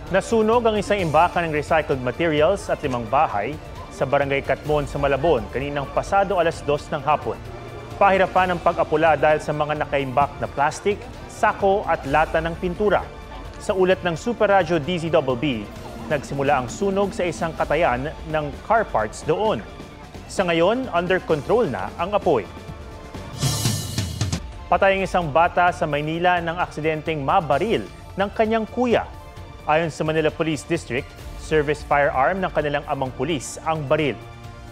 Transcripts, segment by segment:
Nasunog ang isang imbakan ng recycled materials at 5 bahay sa Barangay Catmon sa Malabon kaninang pasado alas 2 ng hapon. Pahirapan ang pag-apula dahil sa mga nakaimbak na plastik, sako at lata ng pintura. Sa ulat ng Super Radyo DZBB, nagsimula ang sunog sa isang katayan ng car parts doon. Sa ngayon, under control na ang apoy. Patay ang isang bata sa Maynila ng aksidenteng mabaril ng kanyang kuya. Ayon sa Manila Police District, service firearm ng kanilang amang pulis ang baril.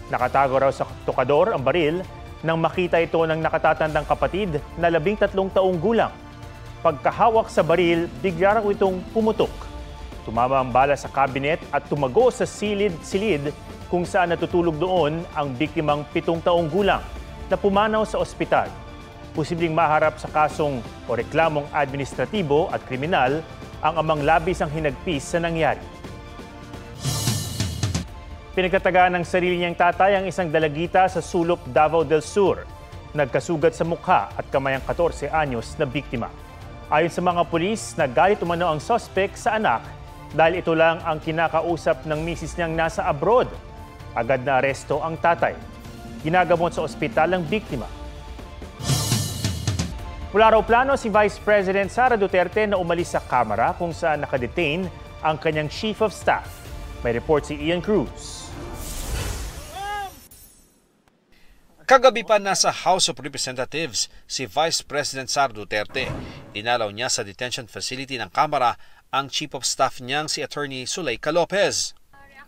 Nakatago raw sa tukador ang baril nang makita ito ng nakatatandang kapatid na 13 taong gulang. Pagkahawak sa baril, bigla raw itong pumutok. Tumama ang bala sa kabinet at tumago sa silid kung saan natutulog doon ang biktimang 7 taong gulang na pumanaw sa ospital. Posibleng maharap sa kasong o reklamong administratibo at kriminal ang amang labis ang hinagpis sa nangyari. Pinagtatagaan ng sarili niyang tatay ang isang dalagita sa Sulop, Davao del Sur. Nagkasugat sa mukha at kamay ang 14 anyos na biktima. Ayon sa mga pulis, nagalit umano ang suspect sa anak dahil ito lang ang kinakausap ng misis niyang nasa abroad. Agad na aresto ang tatay. Ginagamot sa ospital ang biktima. Wala raw plano si Vice President Sara Duterte na umalis sa Kamara kung saan nakadetain ang kanyang Chief of Staff. May report si Ian Cruz. Kagabi pa nasa House of Representatives si Vice President Sara Duterte. Dinalaw niya sa detention facility ng Kamara ang Chief of Staff niyang si Attorney Zuleika Lopez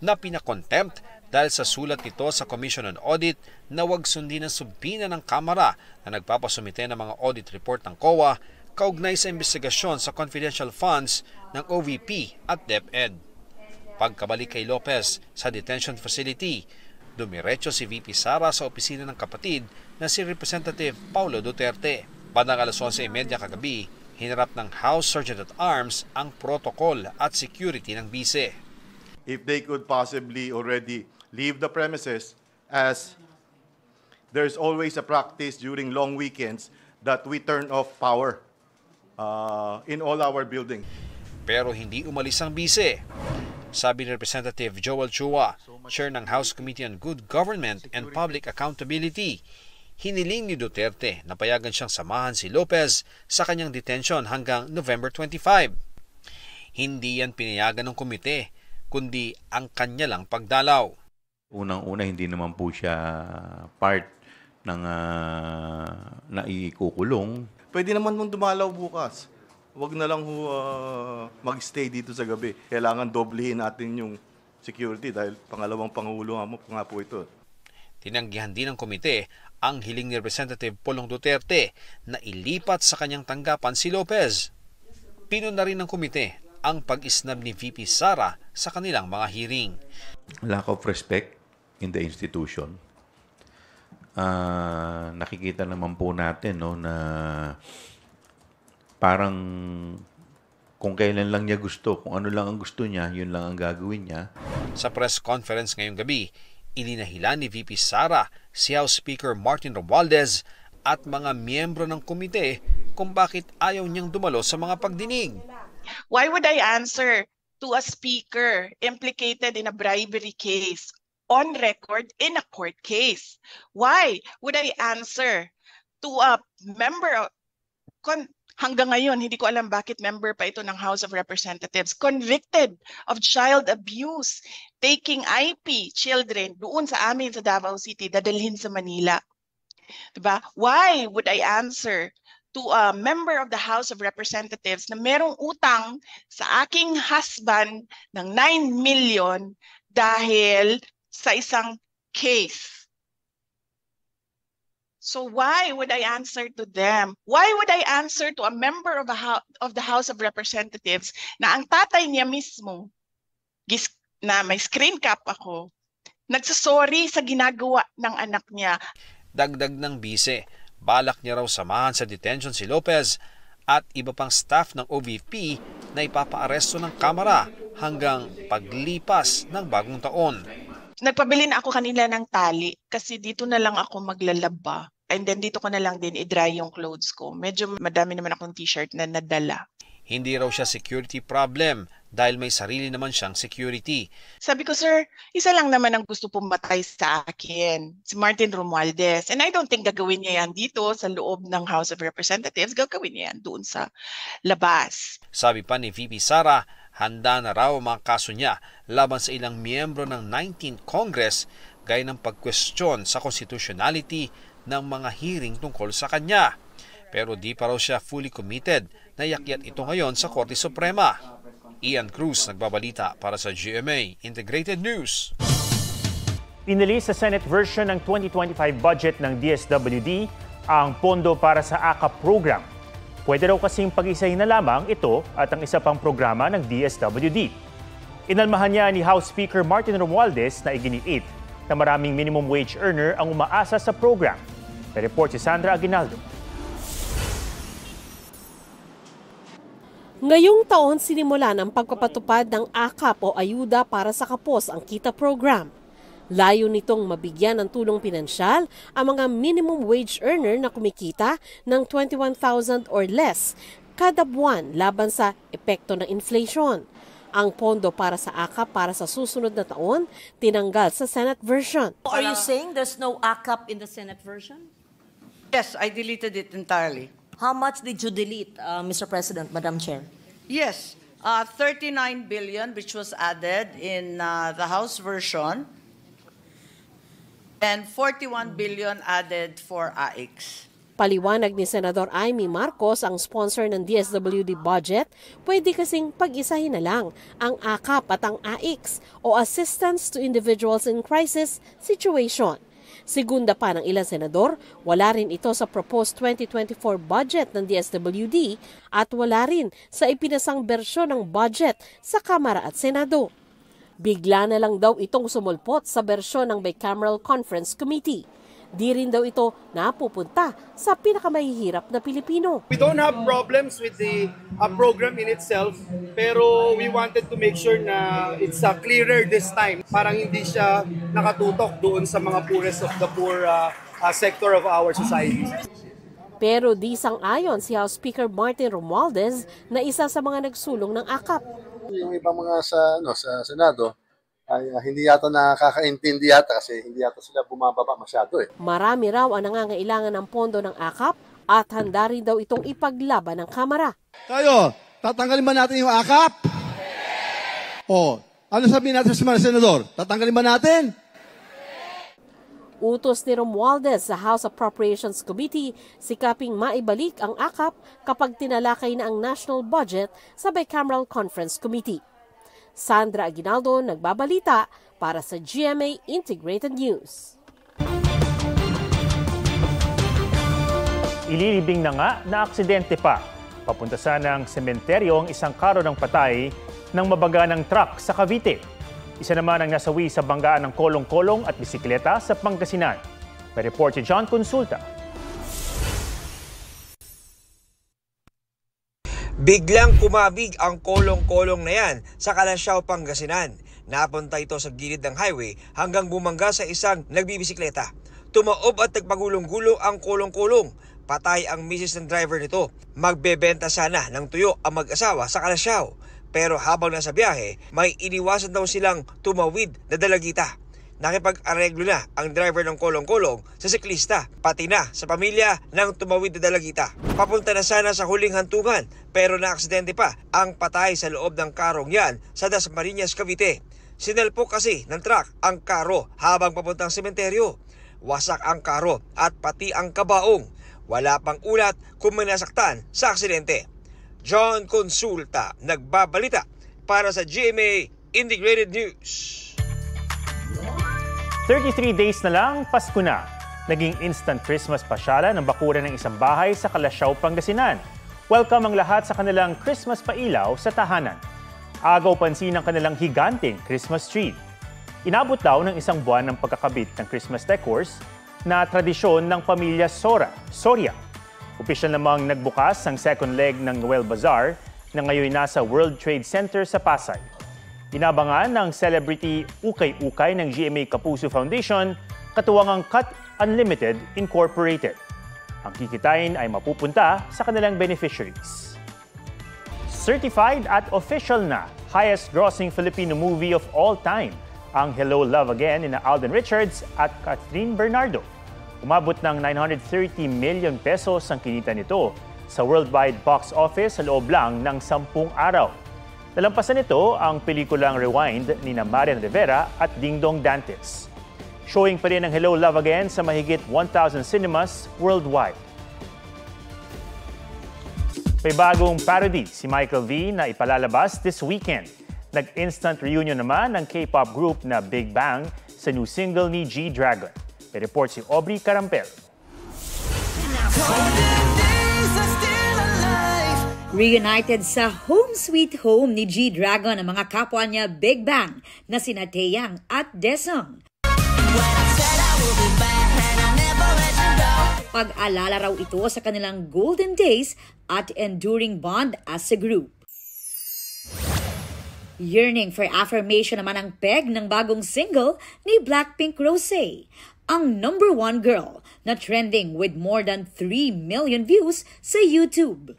na pinakontempt dahil sa sulat nito sa Commission on Audit na wag sundin ang subpina ng Kamara na nagpapasumite ng mga audit report ng COA kaugnay sa investigasyon sa confidential funds ng OVP at DepEd. Pagkabalik kay Lopez sa detention facility, dumiretso si VP Sara sa opisina ng kapatid na si Representative Paulo Duterte. Bandang alas 11:30 kagabi, hinarap ng House Sergeant at Arms ang protocol at security ng bise. If they could possibly already leave the premises, as there's always a practice during long weekends that we turn off power in all our buildings. Pero hindi umalis ang bise. Sabi ni Representative Joel Chua, chair ng House Committee on Good Government and Public Accountability, hiniling ni Duterte na payagan siyang samahan si Lopez sa kanyang detention hanggang November 25. Hindi yan pinayagan ng komite, kundi ang kanya lang pagdalaw. Unang-una, hindi naman po siya part ng naikukulong. Pwede naman mong dumalaw bukas. Huwag na lang mag-stay dito sa gabi. Kailangan doblehin natin yung security dahil pangalawang pangulo nga po ito. Tinanggihan din ng komite ang hiling ni Representative Pulong Duterte na ilipat sa kanyang tanggapan si Lopez. Pinuna rin ng komite ang pag-isnab ni VP Sara sa kanilang mga hearing. Lack of respect in the institution. Nakikita naman po natin na parang kung kailan lang niya gusto, kung ano lang ang gusto niya, yun lang ang gagawin niya. Sa press conference ngayong gabi, ininahila ni VP Sara si House Speaker Martin Romualdez at mga miyembro ng komite kung bakit ayaw niyang dumalo sa mga pagdinig. Why would I answer to a speaker implicated in a bribery case on record in a court case? Why would I answer to a member hanggang ngayon, hindi ko alam bakit member pa ito ng House of Representatives, convicted of child abuse, taking IP children doon sa amin sa Davao City, dadalhin sa Manila. Diba? Why would I answer to a member of the House of Representatives na merong utang sa aking husband ng 9 million dahil sa isang case? So why would I answer to them? Why would I answer to a member of the House of Representatives na ang tatay niya mismo, na may screen cap ako, nagsasorry sa ginagawa ng anak niya? Dagdag ng bise, balak niya raw samahan sa detention si Lopez at iba pang staff ng OVP na ipapaaresto ng Kamara hanggang paglipas ng bagong taon. Nagpabili na ako kanila ng tali kasi dito na lang ako maglalaba. And then dito ko na lang din i-dry yung clothes ko. Medyo madami naman akong t-shirt na nadala. Hindi raw siya security problem dahil may sarili naman siyang security. Sabi ko, sir, isa lang naman ang gusto pumatay sa akin, si Martin Romualdez. And I don't think gagawin niya yan dito sa loob ng House of Representatives. Gagawin niya yan doon sa labas. Sabi pa ni VP Sara, handa na raw ang mga kaso niya laban sa ilang miyembro ng 19th Congress gaya ng pag-question sa constitutionality ng mga hearing tungkol sa kanya. Pero di pa raw siya fully committed na iakyat ito ngayon sa Korte Suprema. Ian Cruz nagbabalita para sa GMA Integrated News. Pinili sa Senate version ng 2025 budget ng DSWD ang pondo para sa AKAP program. Pwede raw kasing pag-isahin na lamang ito at ang isa pang programa ng DSWD. Inalmahan niya ni House Speaker Martin Romualdez na iginiit na maraming minimum wage earner ang umaasa sa program. May report si Sandra Aguinaldo. Ngayong taon sinimulan ang pagpapatupad ng AKAP o Ayuda para sa Kapos ang Kita Program. Layo nitong mabigyan ng tulong pinansyal ang mga minimum wage earner na kumikita ng 21,000 or less kada buwan laban sa epekto ng inflation. Ang pondo para sa AKAP para sa susunod na taon tinanggal sa Senate version. Are you saying there's no AKAP in the Senate version? Yes, I deleted it entirely. How much did you delete, Mr. President, Madam Chair? Yes, 39 billion which was added in the House version and 41 billion added for AIX. Paliwanag ni Senador Amy Marcos, ang sponsor ng DSWD budget, pwede kasing pag-isahin na lang ang AKAP at ang AIX o Assistance to Individuals in Crisis Situation. Segunda pa ng ilang senador, wala rin ito sa proposed 2024 budget ng DSWD at wala rin sa ipinasang bersyon ng budget sa Kamara at Senado. Bigla na lang daw itong sumulpot sa bersyon ng Bicameral Conference Committee. Di rin daw ito napupunta sa pinakamahihirap na Pilipino. We don't have problems with the program in itself, pero we wanted to make sure na it's clearer this time. Parang hindi siya nakatutok doon sa mga poorest of the poor sector of our society. Pero di sang-ayon si House Speaker Martin Romualdez na isa sa mga nagsulong ng AKAP. Yung ibang mga sa Senado, ay hindi yata nakakaintindi yata kasi hindi yata sila bumababa masyado eh. Marami raw ang nangangailangan ng pondo ng AKAP at handa rin daw itong ipaglaban ng Kamara. Tayo, tatanggalin ba natin yung AKAP? O, ano sabihin natin sa mga senador? Tatanggalin ba natin? Utos ni Romualdez sa House Appropriations Committee sikaping maibalik ang AKAP kapag tinalakay na ang national budget sa Bicameral Conference Committee. Sandra Aguinaldo nagbabalita para sa GMA Integrated News. Ililibing na nga na aksidente pa. Papunta sana ng sementeryo ang isang karo ng patay ng mabaga ng truck sa Cavite. Isa naman ang nasawi sa banggaan ng kolong-kolong at bisikleta sa Pangasinan. May report si John Consulta. Biglang kumabig ang kolong-kolong na yan sa Calasiao, Pangasinan. Napunta ito sa gilid ng highway hanggang bumangga sa isang nagbibisikleta. Tumaob at nagpagulong-gulong ang kolong-kolong. Patay ang misis ng driver nito. Magbebenta sana ng tuyo ang mag-asawa sa Calasiao. Pero habang nasa biyahe, may iniwasan daw silang tumawid na dalagita. Nakipag-areglo na ang driver ng kolong-kolong sa siklista, pati na sa pamilya ng tumawid na dalagita. Papunta na sana sa huling hantungan pero naaksidente pa ang patay sa loob ng karong yan sa Dasmariñas, Cavite. Sinalpok kasi ng truck ang karo habang papuntang sementeryo. Wasak ang karo at pati ang kabaong. Wala pang ulat kung may nasaktan sa aksidente. John Consulta, nagbabalita para sa GMA Integrated News. 33 days na lang, Pasko na. Naging instant Christmas pasyala ng bakuran ng isang bahay sa Calasiao, Pangasinan. Welcome ang lahat sa kanilang Christmas pailaw sa tahanan. Agaw pansin ang kanilang higanting Christmas tree. Inabot daw ng isang buwan ng pagkakabit ng Christmas decors na tradisyon ng pamilya Soria. Opisyal namang nagbukas ang second leg ng Noel Bazaar na ngayon nasa World Trade Center sa Pasay. Inabangan ng celebrity ukay-ukay ng GMA Kapuso Foundation, katuwangang Cut Unlimited Incorporated. Ang kikitain ay mapupunta sa kanilang beneficiaries. Certified at official na, highest-grossing Filipino movie of all time, ang Hello, Love Again ni Alden Richards at Catherine Bernardo. Umabot ng 930 million pesos ang kinita nito sa worldwide box office sa loob lang ng 10 araw. Nalampasan nito ang pelikulang Rewind ni Marian Rivera at Dingdong Dantes. Showing pa rin ang Hello, Love Again sa mahigit 1,000 cinemas worldwide. May bagong parody si Michael V na ipalalabas this weekend. Nag-instant reunion naman ng K-pop group na Big Bang sa new single ni G-Dragon. May report si Aubrey Carampel. Reunited sa Home Sweet Home ni G-Dragon ang mga kapwa niya Big Bang na sina Taeyang at Daesung. Pag-alala raw ito sa kanilang golden days at enduring bond as a group. Yearning for affirmation naman ang peg ng bagong single ni Blackpink Rosé, ang #1 girl na trending with more than 3 million views sa YouTube.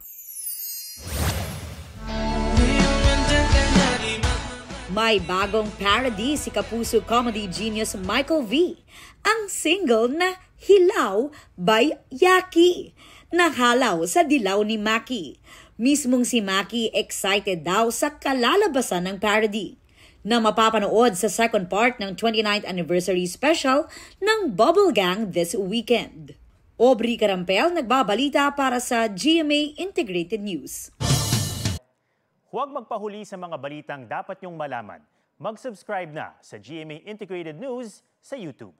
May bagong parody si Kapuso comedy genius Michael V, ang single na Hilaw by Yaki, nahalaw sa dilaw ni Maki. Mismong si Maki excited daw sa kalalabasan ng parody na mapapanood sa second part ng 29th anniversary special ng Bubble Gang this weekend. Aubrey Carampel, nagbabalita para sa GMA Integrated News. Huwag magpahuli sa mga balitang dapat niyong malaman. Mag-subscribe na sa GMA Integrated News sa YouTube.